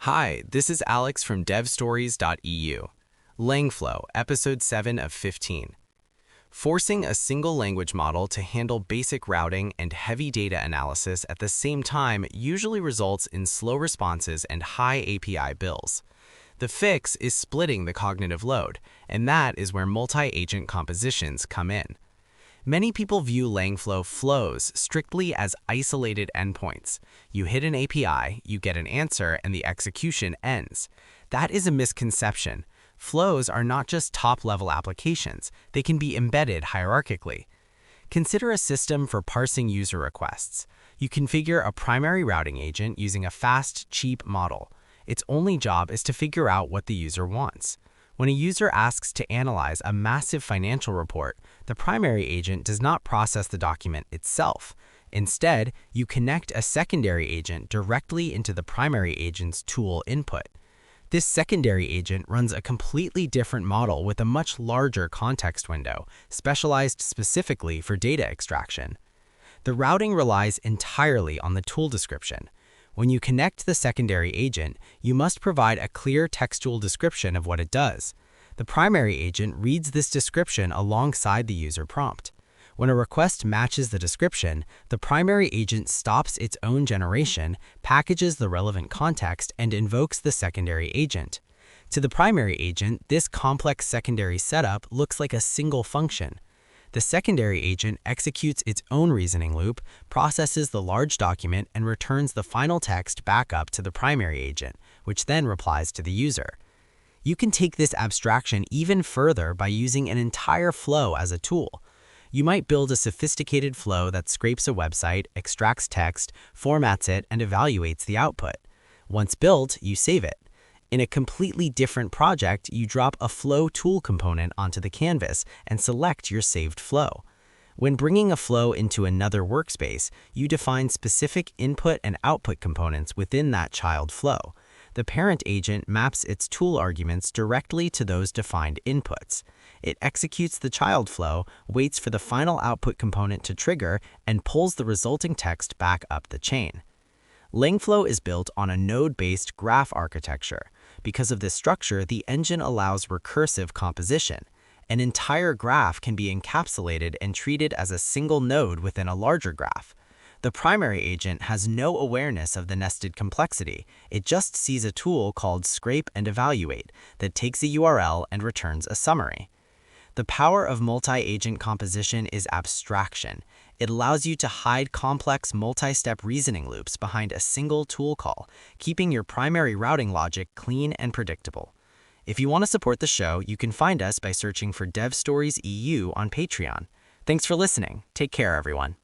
Hi, this is Alex from devstories.eu. Langflow, Episode 7 of 15. Forcing a single language model to handle basic routing and heavy data analysis at the same time usually results in slow responses and high API bills. The fix is splitting the cognitive load, and that is where multi-agent compositions come in. Many people view Langflow flows strictly as isolated endpoints. You hit an API, you get an answer, and the execution ends. That is a misconception. Flows are not just top-level applications. They can be embedded hierarchically. Consider a system for parsing user requests. You configure a primary routing agent using a fast, cheap model. Its only job is to figure out what the user wants. When a user asks to analyze a massive financial report, the primary agent does not process the document itself. Instead, you connect a secondary agent directly into the primary agent's tool input. This secondary agent runs a completely different model with a much larger context window, specialized specifically for data extraction. The routing relies entirely on the tool description. When you connect the secondary agent, you must provide a clear textual description of what it does. The primary agent reads this description alongside the user prompt. When a request matches the description, the primary agent stops its own generation, packages the relevant context, and invokes the secondary agent. To the primary agent, this complex secondary setup looks like a single function. The secondary agent executes its own reasoning loop, processes the large document, and returns the final text back up to the primary agent, which then replies to the user. You can take this abstraction even further by using an entire flow as a tool. You might build a sophisticated flow that scrapes a website, extracts text, formats it, and evaluates the output. Once built, you save it. In a completely different project, you drop a flow tool component onto the canvas and select your saved flow. When bringing a flow into another workspace, you define specific input and output components within that child flow. The parent agent maps its tool arguments directly to those defined inputs. It executes the child flow, waits for the final output component to trigger, and pulls the resulting text back up the chain. Langflow is built on a node-based graph architecture. Because of this structure, the engine allows recursive composition. An entire graph can be encapsulated and treated as a single node within a larger graph. The primary agent has no awareness of the nested complexity. It just sees a tool called scrape and evaluate that takes a URL and returns a summary. The power of multi-agent composition is abstraction. It allows you to hide complex multi-step reasoning loops behind a single tool call, keeping your primary routing logic clean and predictable. If you want to support the show, you can find us by searching for DevStories EU on Patreon. Thanks for listening. Take care, everyone.